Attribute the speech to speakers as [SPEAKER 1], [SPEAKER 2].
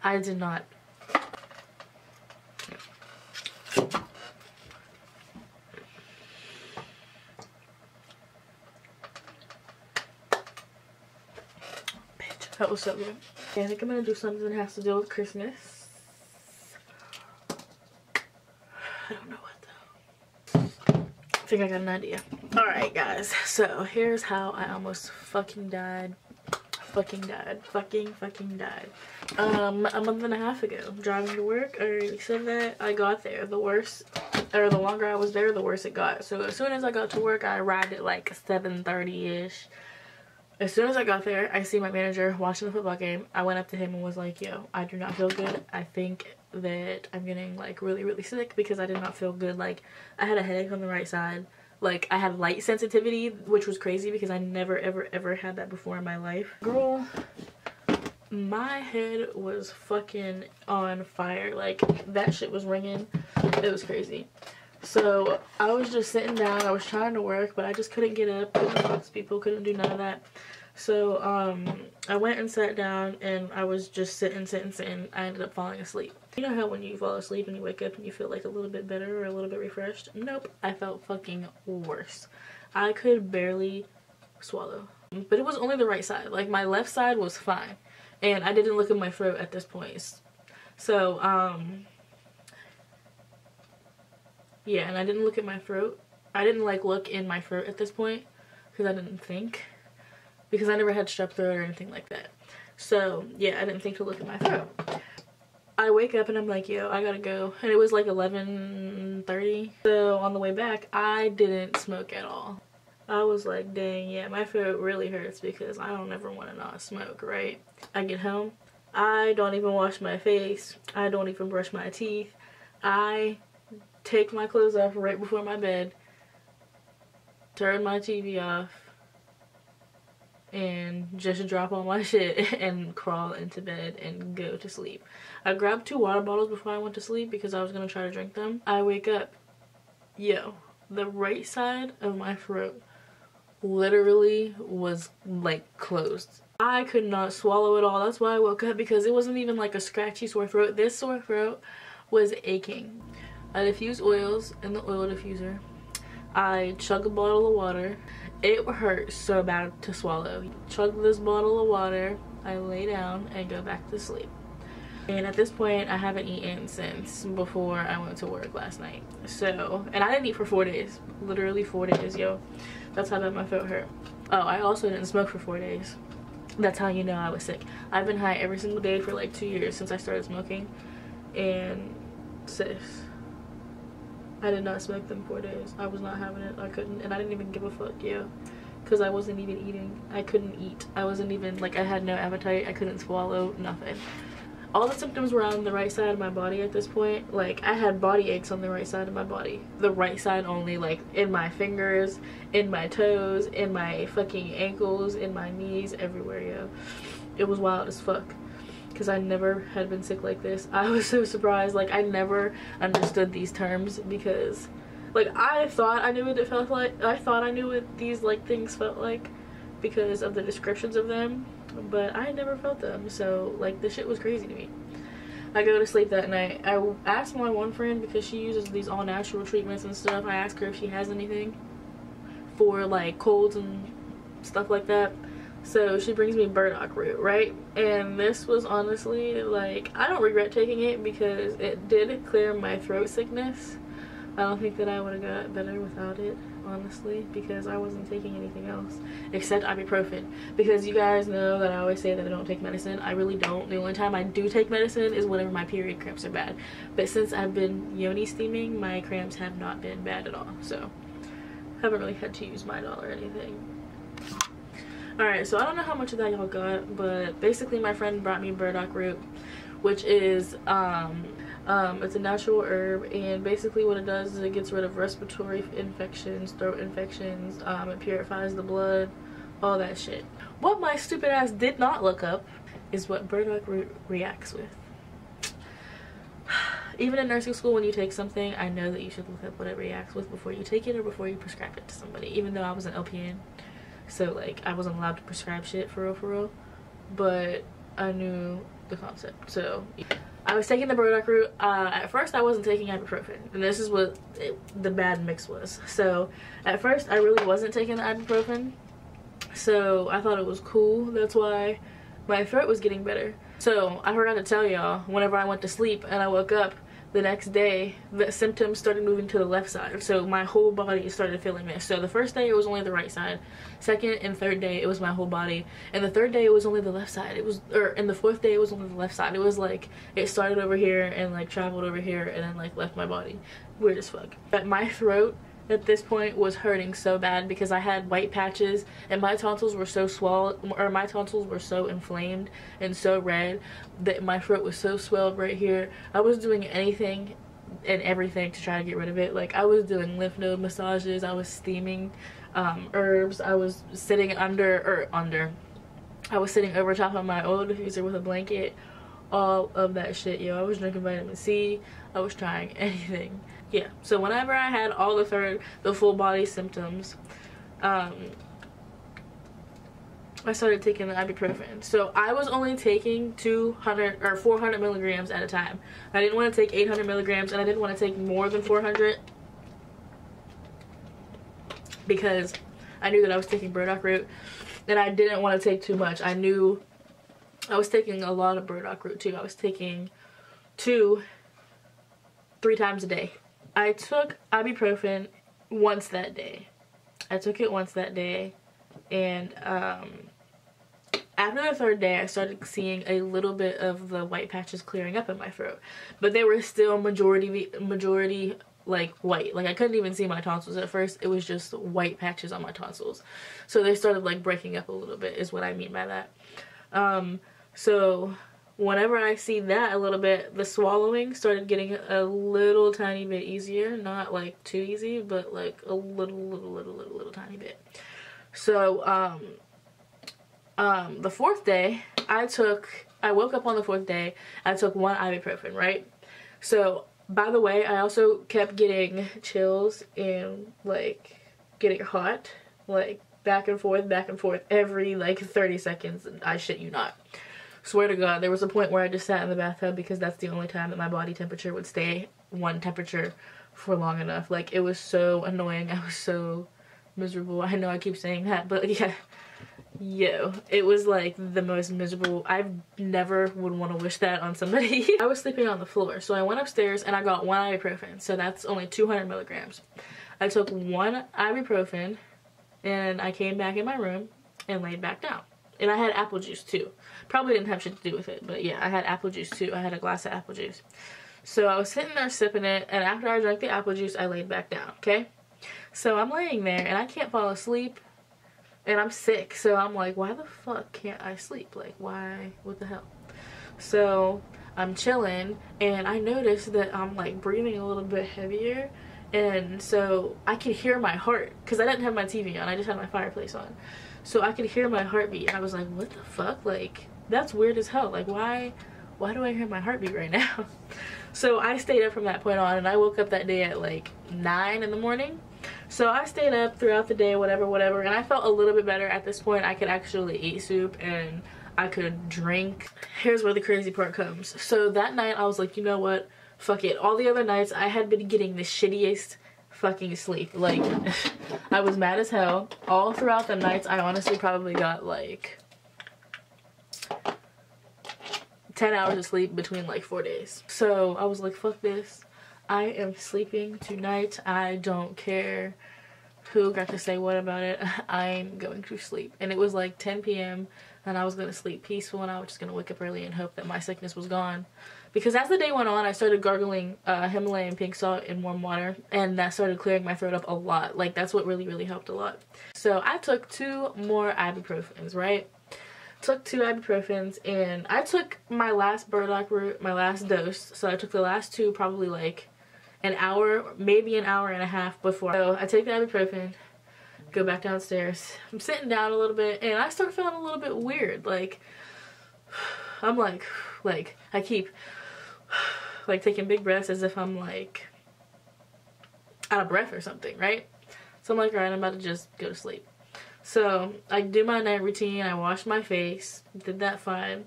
[SPEAKER 1] I did not. Bitch, that was so good. Yeah, I think I'm gonna do something that has to do with Christmas. I don't know what though. I think I got an idea. Alright guys, so here's how I almost fucking died. Fucking died. A month and a half ago, driving to work. I already said that. I got there. The worse, or the longer I was there, the worse it got. So as soon as I got to work, I arrived at like 7:30ish. As soon as I got there, I see my manager watching the football game. I went up to him and was like, yo, I do not feel good. I think that I'm getting like really sick because I did not feel good. Like I had a headache on the right side. Like I had light sensitivity, which was crazy because I never ever had that before in my life. Girl, my head was fucking on fire. Like that shit was ringing. It was crazy. So I was just sitting down. I was trying to work, but I just couldn't get up, couldn't talk to people, couldn't do none of that. So I went and sat down and I was just sitting. I ended up falling asleep. You know how when you fall asleep and you wake up and you feel like a little bit better or a little bit refreshed? Nope, I felt fucking worse. I could barely swallow. But it was only the right side. Like my left side was fine. And I didn't look at my throat at this point. So yeah, and I didn't look at my throat. I didn't like look in my throat at this point because I didn't think. Because I never had strep throat or anything like that. So yeah, I didn't think to look at my throat. I wake up and I'm like, yo, I gotta go. And it was like 11:30. So on the way back, I didn't smoke at all. I was like, dang, yeah, my throat really hurts because I don't ever want to not smoke, right? I get home. I don't even wash my face. I don't even brush my teeth. I take my clothes off right before my bed, turn my TV off, and just drop all my shit and crawl into bed and go to sleep. I grabbed 2 water bottles before I went to sleep because I was gonna try to drink them. I wake up, yo, the right side of my throat literally was like closed. I could not swallow at all. That's why I woke up, because it wasn't even like a scratchy sore throat. This sore throat was aching. I diffuse oils in the oil diffuser. I chug a bottle of water. It hurt so bad to swallow. Chug this bottle of water. I lay down and go back to sleep. And at this point, I haven't eaten since before I went to work last night. So, and I didn't eat for 4 days. Literally 4 days, yo. That's how bad my throat hurt. Oh, I also didn't smoke for 4 days. That's how you know I was sick. I've been high every single day for like 2 years since I started smoking. And sis, I did not smoke them 4 days. I was not having it. I couldn't, and I didn't even give a fuck, yo. Because I wasn't even eating. I couldn't eat. I wasn't even, like, I had no appetite. I couldn't swallow, nothing. All the symptoms were on the right side of my body at this point. Like, I had body aches on the right side of my body. The right side only, like, in my fingers, in my toes, in my fucking ankles, in my knees, everywhere, yo. It was wild as fuck. Because I never had been sick like this. I was so surprised. Like, I never understood these terms because, like, I thought I knew what it felt like. I thought I knew what these, like, things felt like because of the descriptions of them. But I had never felt them. So, like, this shit was crazy to me. I go to sleep that night. I asked my one friend, because she uses these all-natural treatments and stuff. I asked her if she has anything for, like, colds and stuff like that. So she brings me burdock root, right? And this was honestly, like, I don't regret taking it because it did clear my throat sickness. I don't think that I would have got better without it, honestly, because I wasn't taking anything else except ibuprofen. Because you guys know that I always say that I don't take medicine. I really don't. The only time I do take medicine is whenever my period cramps are bad. But since I've been yoni steaming, my cramps have not been bad at all. So I haven't really had to use my doll or anything. Alright, so I don't know how much of that y'all got, but basically my friend brought me burdock root, which is it's a natural herb, and basically what it does is it gets rid of respiratory infections, throat infections, it purifies the blood, all that shit. What my stupid ass did not look up is what burdock root reacts with. Even in nursing school, when you take something, I know that you should look up what it reacts with before you take it or before you prescribe it to somebody, even though I was an LPN. So, like, I wasn't allowed to prescribe shit for real, but I knew the concept. So I was taking the burdock root. At first I wasn't taking ibuprofen, and this is what the bad mix was. So at first I really wasn't taking the ibuprofen, so I thought it was cool. That's why my throat was getting better. So I forgot to tell y'all, whenever I went to sleep and I woke up the next day, the symptoms started moving to the left side. So my whole body started feeling this. So the first day it was only the right side. Second and third day it was my whole body. And the third day it was only the left side. And the fourth day it was only the left side. It was like, it started over here and like traveled over here and then like left my body. Weird as fuck. But my throat at this point was hurting so bad because I had white patches and my tonsils were so swollen, or my tonsils were so inflamed and so red that my throat was so swelled right here. I was doing anything and everything to try to get rid of it. Like I was doing lymph node massages, I was steaming herbs, I was sitting I was sitting over top of my oil diffuser with a blanket, all of that shit, yo. I was drinking vitamin C, I was trying anything. Yeah, so whenever I had all the full body symptoms, I started taking the ibuprofen. So I was only taking 200 or 400 milligrams at a time. I didn't want to take 800 milligrams, and I didn't want to take more than 400 because I knew that I was taking burdock root, and I didn't want to take too much. I knew I was taking a lot of burdock root too. I was taking 3 times a day. I took ibuprofen once that day. I took it once that day, and after the third day I started seeing a little bit of the white patches clearing up in my throat, but they were still majority like white. Like I couldn't even see my tonsils at first. It was just white patches on my tonsils, so they started like breaking up a little bit is what I mean by that. So whenever I see that a little bit, the swallowing started getting a little tiny bit easier. Not like too easy, but like a little tiny bit. So the fourth day I woke up on the fourth day, I took 1 ibuprofen, right? So by the way, I also kept getting chills and like getting hot, like back and forth every like 30 seconds. I shit you not. Swear to God, there was a point where I just sat in the bathtub because that's the only time that my body temperature would stay one temperature for long enough. Like, it was so annoying. I was so miserable. I know I keep saying that, but yeah. Yo, it was like the most miserable. I never would want to wish that on somebody. I was sleeping on the floor, so I went upstairs and I got 1 ibuprofen. So that's only 200 milligrams. I took 1 ibuprofen and I came back in my room and laid back down. And I had apple juice too. Probably didn't have shit to do with it, but yeah, I had apple juice too. I had a glass of apple juice. So I was sitting there sipping it, and after I drank the apple juice, I laid back down, okay? So I'm laying there, and I can't fall asleep, and I'm sick. So I'm like, why the fuck can't I sleep? Like, why? What the hell? So I'm chilling, and I noticed that I'm like breathing a little bit heavier, and so I could hear my heart, because I didn't have my TV on. I just had my fireplace on. So I could hear my heartbeat, and I was like, what the fuck? Like, that's weird as hell. Like, why do I hear my heartbeat right now? So I stayed up from that point on, and I woke up that day at like 9 in the morning. So I stayed up throughout the day, whatever, and I felt a little bit better at this point. I could actually eat soup, and I could drink. Here's where the crazy part comes. So that night, I was like, you know what? Fuck it. All the other nights, I had been getting the shittiest fucking sleep. Like, I was mad as hell all throughout the nights. I honestly probably got like 10 hours of sleep between like 4 days. So I was like, fuck this, I am sleeping tonight. I don't care who got to say what about it. I'm going to sleep. And it was like 10 p.m. and I was going to sleep peaceful, and I was just going to wake up early and hope that my sickness was gone. Because as the day went on, I started gargling Himalayan pink salt in warm water, and that started clearing my throat up a lot. Like, that's what really helped a lot. So I took 2 more ibuprofens, right? Took 2 ibuprofens, and I took my last burdock root, my last dose. So I took the last 2 probably like an hour, maybe an hour and a half before. So I take the ibuprofen, go back downstairs. I'm sitting down a little bit, and I start feeling a little bit weird. Like, I'm like I keep like taking big breaths as if I'm like out of breath or something, right? So I'm like, alright, I'm about to just go to sleep. So I do my night routine, I wash my face, did that fine.